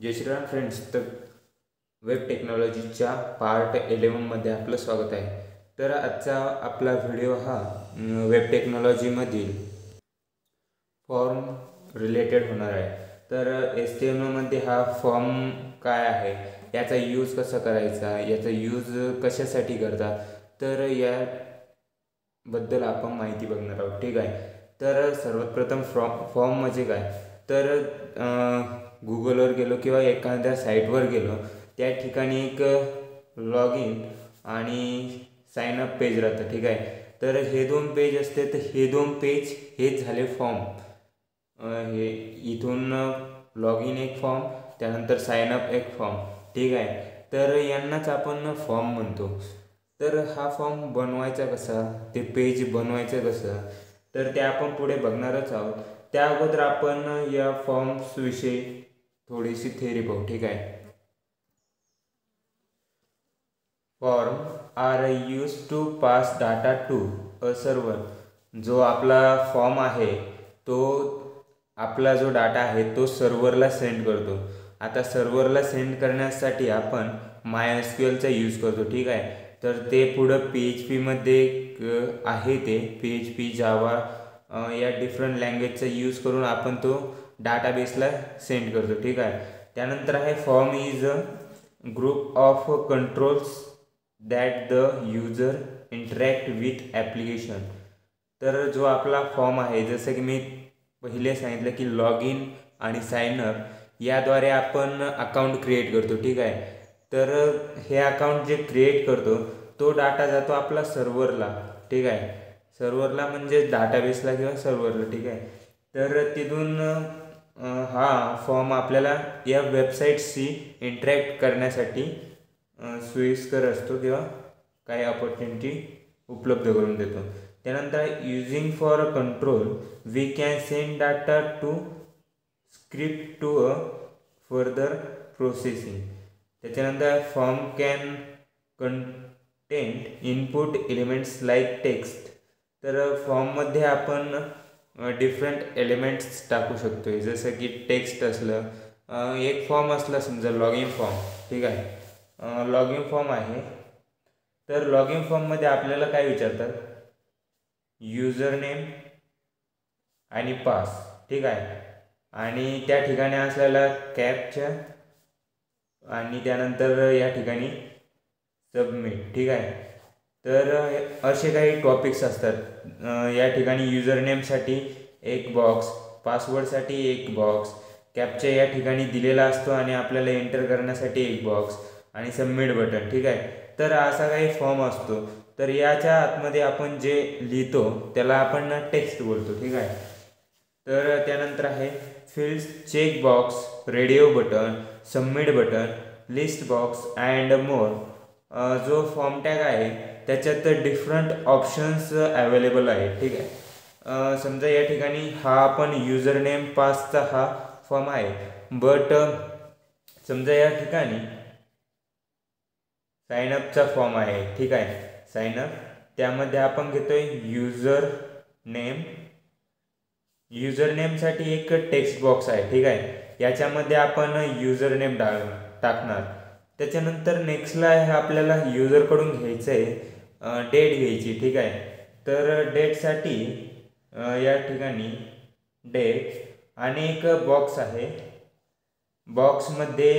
जय Shriram friends. तर web टेक्नॉलॉजीच्या part 11मध्ये आपलं स्वागत आहे. तर आजचा आपला व्हिडिओ हा वेब टेक्नॉलॉजीमधील फॉर्म रिलेटेड होणार आहे. तर HTMLमध्ये हा फॉर्म काय आहे, याचा यूज कसा करायचा, याचा यूज कशासाठी करतात, तर याबद्दल आपण माहिती बघणार आहोत. ठीक आहे. तर सर्वात प्रथम फॉर्म म्हणजे काय, तर गुगलवर गेलो किंवा एखाद्या साईटवर गेलो, त्या ठिकाणी एक लॉग इन आणि साईनअप पेज राहतं. ठीक आहे. तर हे दोन पेज असते. तर हे दोन पेज हेच झाले फॉर्म. हे इथून लॉग इन एक फॉर्म, त्यानंतर साईनअप एक फॉर्म. ठीक आहे. तर यांनाच आपण फॉर्म म्हणतो. तर हा फॉर्म बनवायचा कसा, ते पेज बनवायचं कसं, तर ते आपण पुढे बघणारच आहोत. त्या अगोदर आपण या फॉर्म्स विषयी थोडीशी थेअरी पाहू. ठीक आहे. Form are use to pass data to a server. जो आपला फॉर्म आहे तो आपला जो डाटा आहे तो सर्व्हरला सेंड करतो. आता सर्व्हरला सेंड करण्यासाठी आपण MySQLचा यूज करतो. ठीक आहे. तर ते पुढं PHPमध्ये आहे. ते PHP जावा या डिफरंट लँग्वेजचा यूज करून आपण तो डाटाबेसला सेंड करतो. ठीक आहे. त्यानंतर आहे form is a group of controls that the user interact with application. तर जो आपला फॉर्म आहे, जसं की मी पहिले सांगितलं की लॉग इन आणि साईनअप याद्वारे आपण अकाउंट क्रिएट करतो. ठीक आहे. तर हे अकाउंट जे क्रिएट करतो तो डाटा जातो आपला सर्व्हरला. ठीक आहे. सर्व्हरला म्हणजे डाटाबेसला किंवा सर्व्हरला. ठीक आहे. तर तिथून हा फॉर्म आपल्याला या वेबसाईटशी इंटरॅक्ट करण्यासाठी सोयीस्कर असतो किंवा काही ऑपॉर्च्युनिटी उपलब्ध करून देतो. त्यानंतर using for control we can send data to script to a further processing. त्याच्यानंतर form can content input elements like text. तर फॉर्ममध्ये आपण डिफरंट एलिमेंट्स टाकू शकतो. जसं की टेक्स्ट असलं, एक फॉर्म असला समजा लॉग इन फॉर्म. ठीक आहे. लॉग इन फॉर्म आहे. तर लॉग इन फॉर्ममध्ये आपल्याला काय विचारतात, युजर नेम आणि पास. ठीक आहे. आणि त्या ठिकाणी असलेला कॅपचा आणि त्यानंतर या ठिकाणी सबमिट. ठीक आहे. तर असे काही टॉपिक्स असतात. या ठिकाणी युजर नेमसाठी एक बॉक्स, पासवर्डसाठी एक बॉक्स, कॅपचा या ठिकाणी दिलेला असतो आणि आपल्याला एंटर करण्यासाठी एक बॉक्स आणि सबमिट बटन. ठीक आहे. तर असा काही फॉर्म असतो. तर याच्या आतमध्ये आपण जे लिहितो त्याला आपण टेक्स्ट बोलतो. ठीक आहे. तर त्यानंतर आहे fields, check box, radio button, submit button, list box and more. जो फॉर्म टॅग आहे त्याच्यात डिफरंट ऑप्शन्स अवेलेबल आहे. ठीक आहे. समजा या ठिकाणी हा आपण युजर नेम पासचा हा फॉर्म आहे. बट समजा या ठिकाणी साईनअपचा फॉर्म आहे. ठीक आहे. साईनअप, त्यामध्ये आपण घेतोय युजर नेम. युजर नेमसाठी एक टेक्स्ट बॉक्स आहे. ठीक आहे. याच्यामध्ये आपण युजर नेम टाकणार. त्याच्यानंतर नेक्स्टला आपल्याला युजरकडून घ्यायचं आहे डेट घ्यायची. ठीक आहे. तर डेटसाठी या ठिकाणी डेट आणि एक बॉक्स आहे. बॉक्समध्ये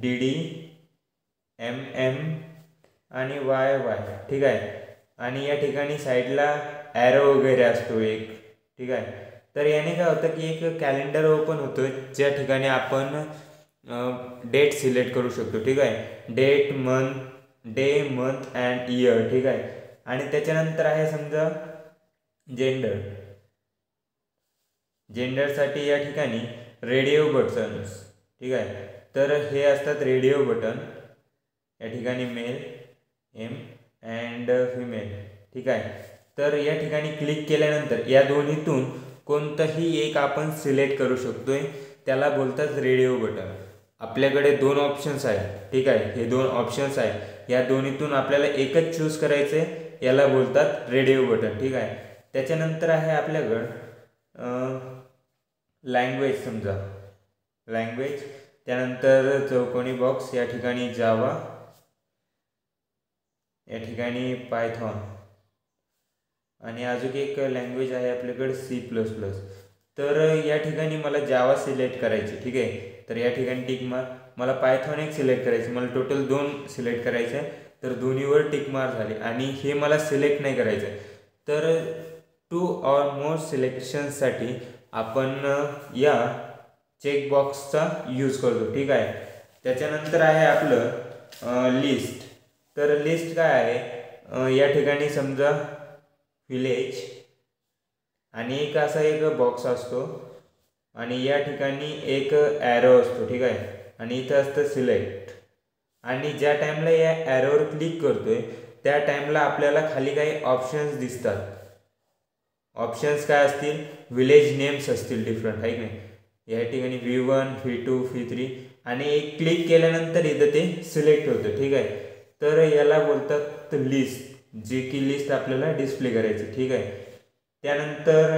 DD, MM आणि YY. ठीक आहे. आणि या ठिकाणी साईडला ॲरो वगैरे असतो एक. ठीक आहे. तर याने काय होतं की एक कॅलेंडर ओपन होतं ज्या ठिकाणी आपण डेट सिलेक्ट करू शकतो. ठीक आहे. Date, month, day, month and year. ठीक आहे. आणि त्याच्यानंतर आहे समजा जेंडर. जेंडरसाठी या ठिकाणी रेडिओ बटन्स. ठीक आहे. तर हे असतात रेडिओ बटन. या ठिकाणी मेल, एम अँड फिमेल. ठीक आहे. तर या ठिकाणी क्लिक केल्यानंतर या दोन्हीतून कोणतंही एक आपण सिलेक्ट करू शकतोय, त्याला बोलतात रेडिओ बटन. आपल्याकडे दोन ऑप्शन्स आहेत. ठीक आहे. हे दोन ऑप्शन्स आहे, या दोन्हीतून आपल्याला एकच चूज करायचं आहे, याला बोलतात रेडिओ बटन. ठीक आहे. त्याच्यानंतर आहे आपल्याकडं लँग्वेज. समजा लँग्वेज त्यानंतर चौकोनी बॉक्स, या ठिकाणी जावा, या ठिकाणी पायथॉन, आणि अजून एक लँग्वेज आहे आपल्याकडे C++. तर या ठिकाणी मला जावा सिलेक्ट करायची. ठीक आहे, तर या ठिकाणी टिक मार. मला पायथॉन एक सिलेक्ट करायची, मला टोटल 2 सिलेक्ट करायचे आहे. तर दोन्हीवर टिक मार झाले. आणि हे मला सिलेक्ट नाही करायचं. तर 2 or more सिलेक्शनसाठी आपण या चेकबॉक्सचा यूज करतो. ठीक आहे, त्याच्यानंतर आहे आपलं लिस्ट. तर लिस्ट काय आहे, या ठिकाणी समजा विलेज आणि एक असा एक बॉक्स असतो आणि या ठिकाणी एक ॲरो असतो. ठीक आहे, आणि इथं असतं सिलेक्ट. आणि ज्या टाईमला या ॲरोवर क्लिक करतोय त्या टाईमला आपल्याला खाली काही ऑप्शन्स दिसतात. ऑप्शन्स काय असतील, विलेज नेम्स असतील डिफरंट, आहे की नाही. या ठिकाणी V1, V2, V3 आणि एक क्लिक केल्यानंतर इथं ते सिलेक्ट होतं. ठीक आहे, तर याला बोलतात लिस्ट, जे की लिस्ट आपल्याला डिस्प्ले करायची. ठीक आहे, त्यानंतर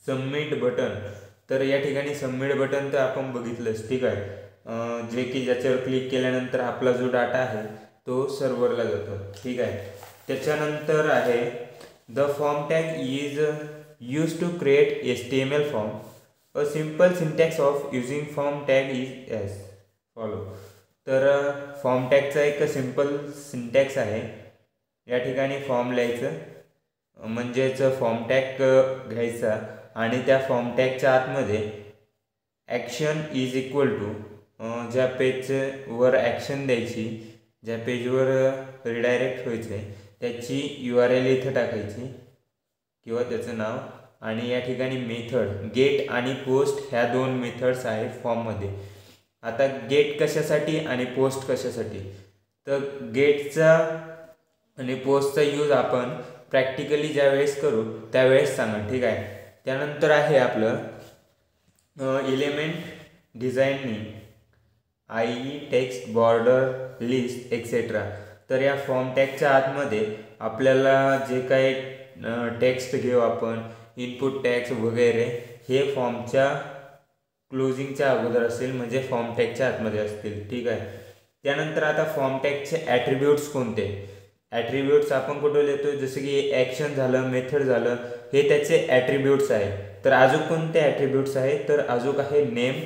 सबमिट बटन. तर या ठिकाणी सबमिट बटन तर आपण बघितलंच. ठीक आहे, जे की ज्याच्यावर क्लिक केल्यानंतर आपला जो डाटा आहे तो सर्व्हरला जातो. ठीक आहे, त्याच्यानंतर आहे the form tag is use to create HTML form. A simple syntax of using form tag is as follow. तर फॉर्म टॅगचा एक सिम्पल सिंटॅक्स आहे. या ठिकाणी फॉर्म लिहायचं, म्हणजेच फॉर्म टॅग घ्यायचा आणि त्या फॉर्म टॅगच्या आतमध्ये ॲक्शन इज इक्वल टू, ज्या पेजवर ॲक्शन द्यायची, ज्या पेजवर रिडायरेक्ट व्हायचं आहे त्याची URL इथं टाकायची किंवा त्याचं नाव. आणि या ठिकाणी मेथड गेट आणि पोस्ट ह्या 2 मेथड्स आहेत फॉर्ममध्ये. आता गेट कशासाठी आणि पोस्ट कशासाठी, तर गेटचा आणि पोस्टचा यूज आपण प्रॅक्टिकली ज्या वेळेस करू त्यावेळेस सांगा. ठीक आहे, त्यानंतर आहे आपलं element designing, IE text, border, list etcetera. तर या फॉर्म टॅगच्या आतमध्ये आपल्याला जे काही टेक्स्ट घेऊ आपण, इनपुट टॅग्स वगैरे, हे फॉर्मच्या क्लोजिंगच्या अगोदर असेल, म्हणजे फॉर्म टॅगच्या आतमध्ये असतील. ठीक आहे, त्यानंतर आता फॉर्म टॅगचे ॲट्रिब्यूट्स कोणते. ॲट्रिब्यूट्स आपण कुठे लिहितो, जसं की ॲक्शन झालं, मेथड झालं, हे त्याचे ॲट्रिब्यूट्स आहेत. तर अजून कोणते ॲट्रिब्यूट्स आहेत, तर अजून आहे नेम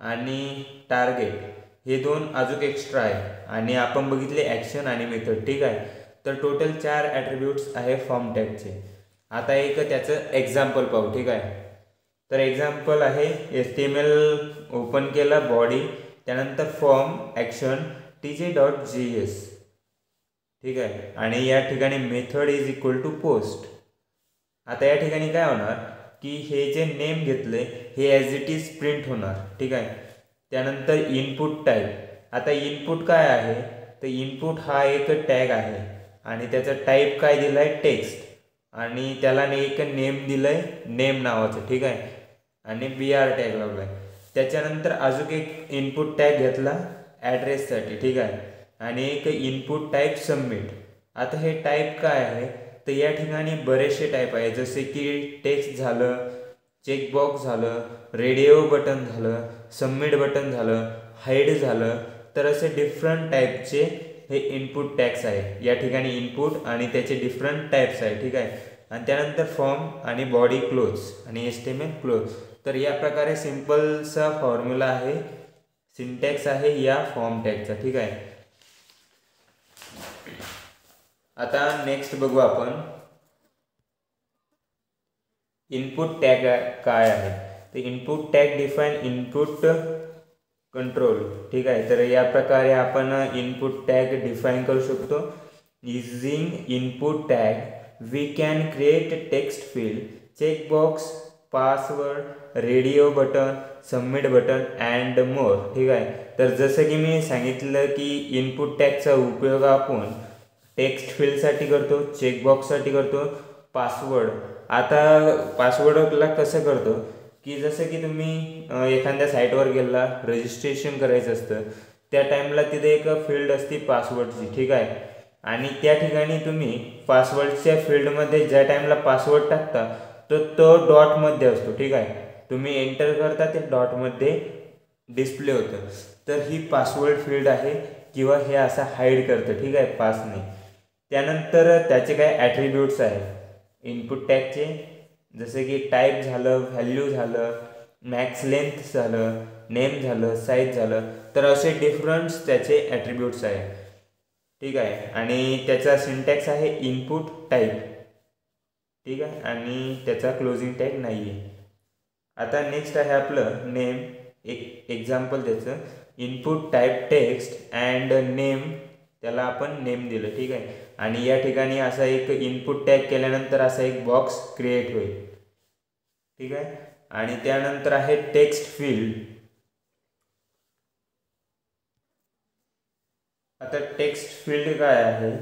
आणि टार्गेट, हे 2 अजून एक्स्ट्रा आहे. आणि आपण बघितले ॲक्शन आणि मेथड. ठीक आहे, तर टोटल 4 ॲट्रिब्यूट्स आहे फॉर्म टॅगचे. आता एक त्याचं एक्झाम्पल पाहू. ठीक आहे, तर एक्झाम्पल आहे HTML ओपन केला, बॉडी, त्यानंतर फॉर्म ॲक्शन tj.js. ठीक आहे, आणि या ठिकाणी method is equal to post. आता या ठिकाणी काय होणार की हे जे नेम घेतले हे ॲज इट इज प्रिंट होणार. ठीक आहे, त्यानंतर इनपुट टाईप. आता इनपुट काय आहे, तर इनपुट हा एक टॅग आहे आणि त्याचा टाईप काय दिला आहे, टेक्स्ट, आणि त्याला एक नेम दिलं आहे, नेम नावाचं. ठीक आहे, आणि BR टॅग लावला आहे. त्याच्यानंतर अजून एक इनपुट टॅग घेतला ॲड्रेससाठी. ठीक आहे, आणि एक इनपुट टाईप सबमिट. आता हे टाईप काय आहे, तर या ठिकाणी बरेचसे टाईप आहे, जसे की टेक्स्ट झालं, चेकबॉक्स झालं, रेडिओ बटन झालं, सबमिट बटन झालं, हाईड झालं. तर असे डिफरंट टाईपचे हे इनपुट टॅग्स आहे. या ठिकाणी इनपुट आणि त्याचे डिफरंट टाईप्स आहे. ठीक आहे, आणि त्यानंतर फॉर्म आणि बॉडी क्लोज आणि HTML क्लोज. तर या प्रकारे सिम्पलसा फॉर्म्युला आहे, सिंटॅक्स आहे या फॉर्म टॅगचा. ठीक आहे, आता नेक्स्ट बघू आपण इनपुट टॅग काय आहे. तर input tag define input control. ठीक आहे, तर या प्रकारे आपण इनपुट टॅग डिफाईन करू शकतो. Using input tag we can create text field, checkbox, password, radio button, submit button and more. ठीक आहे, तर जसं की मी सांगितलं की इनपुट टॅगचा उपयोग आपण टेक्स्ट फील्डसाठी करतो, चेकबॉक्ससाठी करतो, पासवर्ड. आता पासवर्डला कसं करतो की जसं की तुम्ही एखाद्या साईटवर गेला, रजिस्ट्रेशन करायचं असतं, त्या टाईमला तिथे एक फील्ड असते पासवर्डची. ठीक आहे, आणि त्या ठिकाणी तुम्ही पासवर्डच्या फील्डमध्ये ज्या टाईमला पासवर्ड टाकता तर तो डॉटमध्ये असतो. ठीक आहे, तुम्ही एंटर करता ते डॉटमध्ये डिस्प्ले होतं, तर ही पासवर्ड फील्ड आहे किंवा हे असं हाईड करतं, ठीक आहे, पासने. त्यानंतर त्याचे काही ॲट्रिब्यूट्स आहेत इनपुट टॅगचे, जसे की टाईप झालं, व्हॅल्यू झालं, मॅक्स लेंथ झालं, नेम झालं, साईज झालं. तर असे डिफरंट त्याचे ॲट्रिब्यूट्स आहे, ठीक आहे. आणि त्याचा सिंटॅक्स आहे इनपुट टाईप, ठीक आहे, आणि त्याचा क्लोजिंग टॅग नाही आहे. आता नेक्स्ट आहे आपलं नेम. एक एक्झाम्पल त्याचं, input type text and name, त्याला आपण नेम दिलं, ठीक आहे. आणि या ठिकाणी असा एक इनपुट टॅग केल्यानंतर असा एक बॉक्स क्रिएट होईल, ठीक आहे. आणि त्यानंतर आहे टेक्स्ट फील्ड. आता टेक्स्ट फील्ड काय आहे?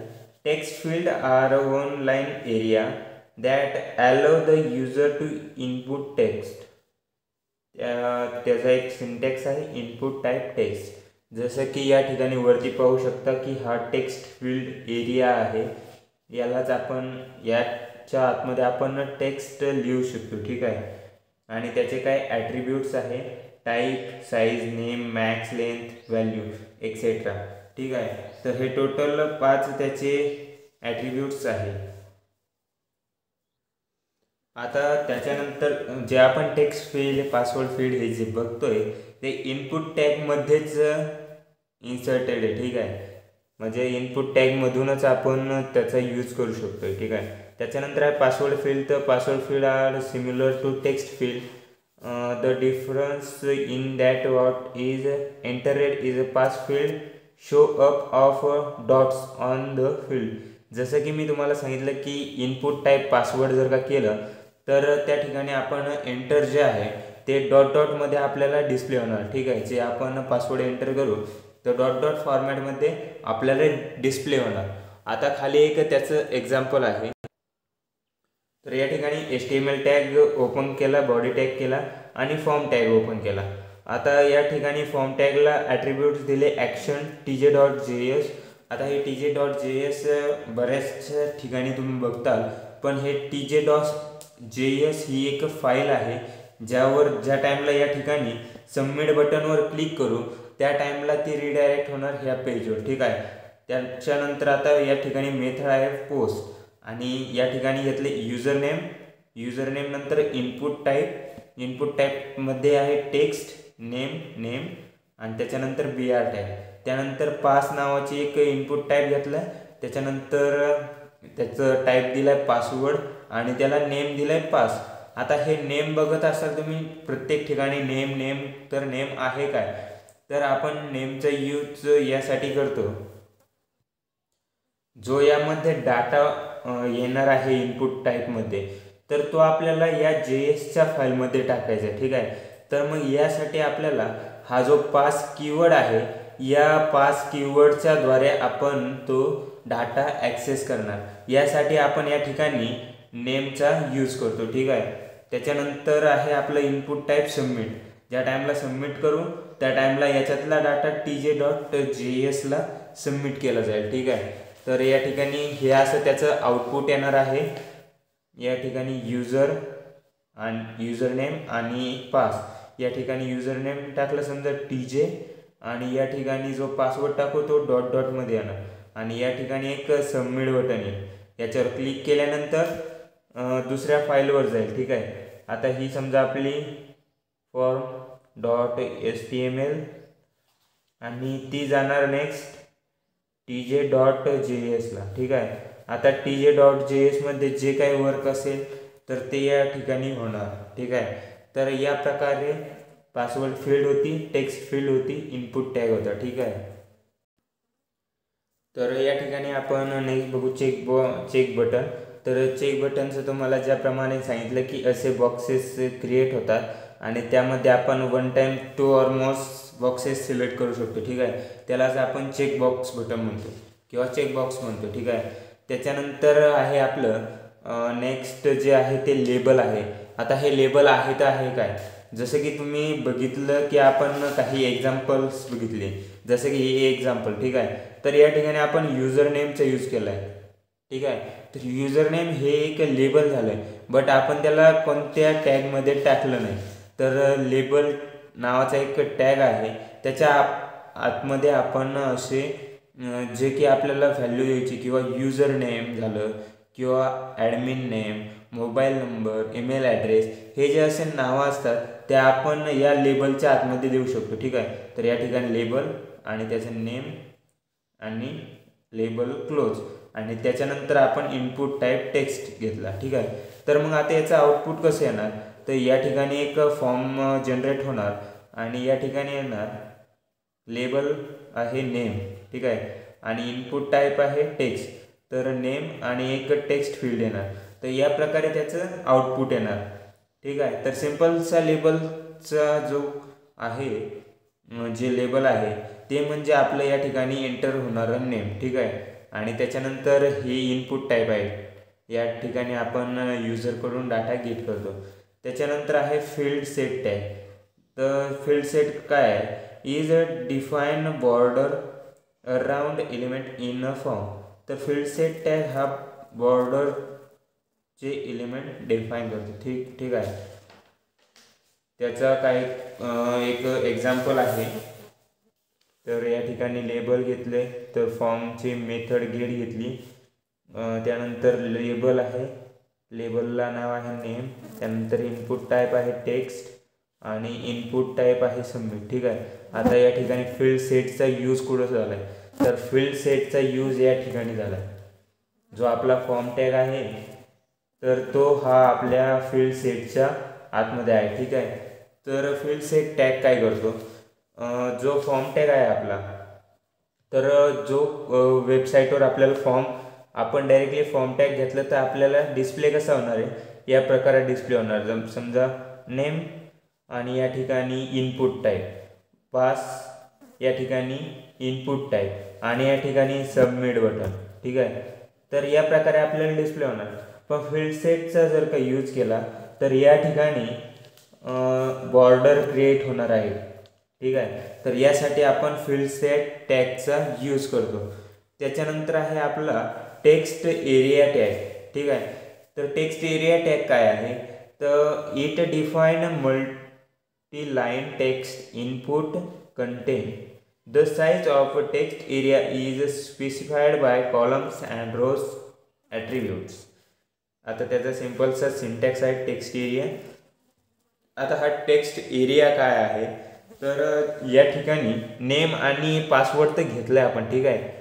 Text field are one line area that allow the user to input text. त्याचा एक सिंटॅक्स आहे इनपुट टाईप टेक्स्ट. जसं की या ठिकाणी वरती पाहू शकता की हा टेक्स्ट फील्ड एरिया आहे. यालाच आपण याच्या आतमध्ये आपण टेक्स्ट लिहू शकतो, ठीक आहे. आणि त्याचे काय ॲट्रिब्यूट्स आहे, type, size, name, max length, value etcetera, ठीक आहे. तर हे टोटल 5 त्याचे ॲट्रिब्यूट्स आहे. आता त्याच्यानंतर जे आपण टेक्स्ट फील्ड, पासवर्ड फील्ड हे जे बघतोय ते इनपुट टॅगमध्येच इन्सर्टेड आहे, ठीक आहे. म्हणजे इनपुट टॅगमधूनच आपण त्याचा यूज करू शकतो, ठीक आहे. त्याच्यानंतर आहे पासवर्ड फील्ड. तर password field are similar to text field. The difference in that what is entered is a pass field show up of dots on the field. जसं की मी तुम्हाला सांगितलं की इनपुट टाईप पासवर्ड जर का केलं तर त्या ठिकाणी आपण एंटर जे आहे ते डॉट डॉटमध्ये आपल्याला डिस्प्ले होणार, ठीक आहे. जे आपण पासवर्ड एंटर करू तर डॉट डॉट फॉर्मॅटमध्ये आपल्याला डिस्प्ले होणार. आता खाली एक त्याचं एक्झाम्पल आहे. तर या ठिकाणी HTML टॅग ओपन केला, बॉडी टॅग केला आणि फॉर्म टॅग ओपन केला. आता या ठिकाणी फॉर्म टॅगला ॲट्रिब्यूट्स दिले ॲक्शन tj.js. आता हे tj.js बऱ्याच ठिकाणी तुम्ही बघताल, पण हे tj.js ही एक फाईल आहे ज्या टाईमला या ठिकाणी सबमिट बटनवर क्लिक करू त्या टाईमला ती रिडायरेक्ट होणार ह्या पेजवर, ठीक आहे. त्याच्यानंतर आता या ठिकाणी मेथड आहे पोस्ट आणि या ठिकाणी घेतले युजर नेम नंतर इनपुट टाईपमध्ये आहे टेक्स्ट, नेम आणि त्याच्यानंतर BR टॅग. त्यानंतर पास नावाची एक इनपुट टाईप घेतला, त्याच्यानंतर त्याचं टाईप दिला आहे पासवर्ड आणि त्याला नेम दिला आहे पास. आता हे नेम बघत असाल तुम्ही प्रत्येक ठिकाणी नेम तर नेम आहे काय, तर आपण नेमचा यूज यासाठी करतो जो यामध्ये डाटा येणार आहे इनपुट टाईपमध्ये तर तो आपल्याला या JSच्या फाईलमध्ये टाकायचा आहे, ठीक आहे. तर मग यासाठी आपल्याला हा जो पास कीवर्ड आहे या पास कीवर्डच्या द्वारे आपण तो डाटा ॲक्सेस करणार. यासाठी आपण या ठिकाणी नेमचा यूज करतो, ठीक आहे. त्याच्यानंतर आहे आपलं इनपुट टाईप सबमिट. ज्या टाईमला सबमिट करू त्या टाईमला याच्यातला डाटा tj.jsला सबमिट केला जाईल, ठीक आहे. तर या ठिकाणी हे असं त्याचं आउटपुट येणार आहे. या ठिकाणी युजर नेम आणि पास. या ठिकाणी युजर नेम टाकलं समजा TJ आणि या ठिकाणी जो पासवर्ड टाकू तो डॉट डॉटमध्ये येणार आणि या ठिकाणी एक सबमिट बटन येईल. याच्यावर क्लिक केल्यानंतर दुसऱ्या फाईलवर जाईल, ठीक आहे. आता ही समजा आपली form.html आणि ती जाणार नेक्स्ट tj.jsला, ठीक आहे. आता tj.jsमध्ये जे काही वर्क असेल तर ते या ठिकाणी होणार, ठीक आहे. तर या प्रकारे पासवर्ड फील्ड होती, टेक्स्ट फील्ड होती, इनपुट टॅग होता, ठीक आहे. तर या ठिकाणी आपण नेक्स्ट बघू चेक बटन. तर चेक बटनचं तुम्हाला ज्याप्रमाणे सांगितलं की असे बॉक्सेस क्रिएट होतात आणि त्यामध्ये आपण one time 2 or more boxes select करू शकतो, ठीक आहे. त्यालाच आपण चेक बॉक्स बटन म्हणतो किंवा चेक बॉक्स म्हणतो, ठीक आहे. त्याच्यानंतर आहे आपलं नेक्स्ट जे आहे ते लेबल आहे. आता हे लेबल आहे तर आहे काय, जसं की तुम्ही बघितलं की आपण काही एक्झाम्पल्स बघितले, जसं की हे एक्झाम्पल, ठीक आहे. तर या ठिकाणी आपण युजर नेमचा यूज केला आहे, ठीक आहे. तर युजर नेम हे एक लेबल झालं आहे, बट आपण त्याला कोणत्या टॅगमध्ये टाकलं नाही. तर लेबल नावाचा एक टॅग आहे, त्याच्या आतमध्ये आपण असे जे की आपल्याला व्हॅल्यू द्यायची किंवा युजर नेम झालं किंवा admin name, mobile number, email address, हे जे असे नावं असतात ते आपण या लेबलच्या आतमध्ये देऊ शकतो. ठीक आहे. तर या ठिकाणी लेबल आणि त्याचं नेम आणि लेबल क्लोज आणि त्याच्यानंतर आपण इनपुट टाईप टेक्स्ट घेतला. ठीक आहे. तर मग आता याचं आउटपुट कसं येणार, तर या ठिकाणी एक फॉर्म जनरेट होणार आणि या ठिकाणी येणार लेबल आहे नेम. ठीक आहे. आणि इनपुट टाईप आहे टेक्स्ट, तर नेम आणि एक टेक्स्ट फील्ड येणार. तर या प्रकारे त्याचं आउटपुट येणार. ठीक आहे. तर सिम्पलचा लेबलचा जो आहे जे लेबल आहे ते म्हणजे आपलं या ठिकाणी एंटर होणारं नेम. ठीक आहे. आणि त्याच्यानंतर हे इनपुट टाईप आहे, या ठिकाणी आपण युजरकडून डाटा गेट करतो. त्याच्यानंतर आहे फील्ड सेट टॅग. तर फील्ड सेट काय आहे, is a define border around element in a form. तर फील्ड सेट टॅग हा बॉर्डरचे एलिमेंट डिफाईन करतो. ठीक आहे. त्याचा काय एक एक्झाम्पल आहे. तर या ठिकाणी लेबल घेतले, तर फॉर्मची मेथड गेट घेतली, त्यानंतर लेबल आहे, लेबलला नाव आहे नेम, त्यानंतर इनपुट टाईप आहे टेक्स्ट आणि इनपुट टाईप आहे सबमिट. ठीक आहे. आता या ठिकाणी फील्ड सेटचा यूज कुठं झाला आहे, तर फील्ड सेटचा यूज या ठिकाणी झाला आहे. जो आपला फॉर्म टॅग आहे तर तो हा आपल्या फील्ड सेटच्या आतमध्ये आहे. ठीक आहे. तर फील्ड सेट टॅग काय करतो, जो फॉर्म टॅग आहे आपला, तर जो वेबसाईटवर आपल्याला फॉर्म आपण डायरेक्टली फॉर्म टॅग घेतलं तर आपल्याला डिस्प्ले कसा होणार आहे, या प्रकारे डिस्प्ले होणार. समजा नेम आणि या ठिकाणी इनपुट टाईप पास, या ठिकाणी इनपुट टाईप आणि या ठिकाणी सबमिट बटन. ठीक आहे. तर या प्रकारे आपल्याला डिस्प्ले होणार. पण फील्ड सेटचा जर का यूज केला तर या ठिकाणी बॉर्डर क्रिएट होणार आहे. ठीक आहे. तर यासाठी आपण फील्ड सेट टॅगचा यूज करतो. त्याच्यानंतर आहे आपला टेक्स्ट एरिया टॅग. ठीक आहे. तर टेक्स्ट एरिया टॅग काय आहे, तर it define multi line text input content. The size of text area is specified by columns and rows attributes. आता त्याचा सिम्पलचा सिंटॅक्स आहे टेक्स्ट एरिया. आता हा टेक्स्ट एरिया काय आहे, तर या ठिकाणी नेम आणि पासवर्ड तर घेतला आहे आपण. ठीक आहे.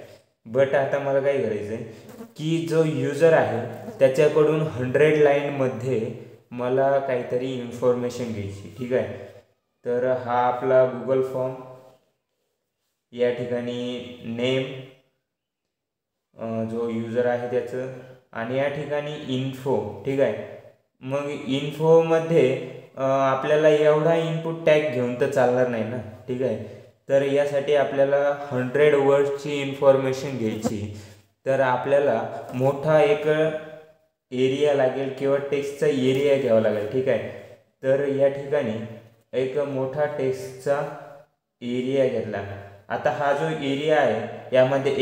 बट आता मला काय करायचं आहे की जो युजर आहे त्याच्याकडून 100 लाईनमध्ये मला काहीतरी इन्फॉर्मेशन घ्यायची. ठीक आहे. तर हा आपला गुगल फॉर्म, या ठिकाणी नेम जो युजर आहे त्याचं आणि या ठिकाणी इन्फो. ठीक आहे. मग इन्फोमध्ये आपल्याला एवढा इनपुट टॅग घेऊन तर चालणार नाही ना. ठीक आहे. तर यासाठी आपल्याला 100 वर्ड्सची इन्फॉर्मेशन घ्यायची, तर आपल्याला मोठा एक एरिया लागेल किंवा टेक्स्टचा एरिया घ्यावा लागेल. ठीक आहे. तर या ठिकाणी एक मोठा टेक्स्टचा एरिया घेतला. आता हा जो एरिया आहे यामध्ये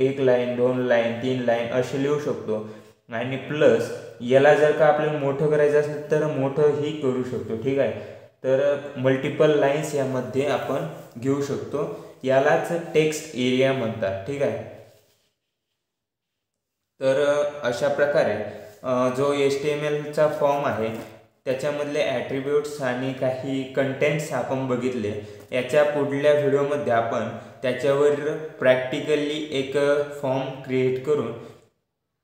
एक लाईन, 2 लाईन, 3 लाईन असे लिहू शकतो आणि प्लस याला जर का आपल्याला मोठं करायचं असेल तर मोठंही करू शकतो. ठीक आहे. तर मल्टिपल लाईन्स यामध्ये आपण घेऊ शकतो, यालाच टेक्स्ट एरिया म्हणतात. ठीक आहे. तर अशा प्रकारे जो HTMLचा फॉर्म आहे त्याच्यामधले ॲट्रिब्यूट्स आणि काही कंटेंट्स आपण बघितले. याच्या पुढल्या व्हिडिओमध्ये आपण त्याच्यावर प्रॅक्टिकली एक फॉर्म क्रिएट करून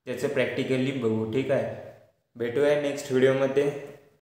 त्याचं प्रॅक्टिकली बघू. ठीक आहे. भेटूया नेक्स्ट व्हिडिओमध्ये.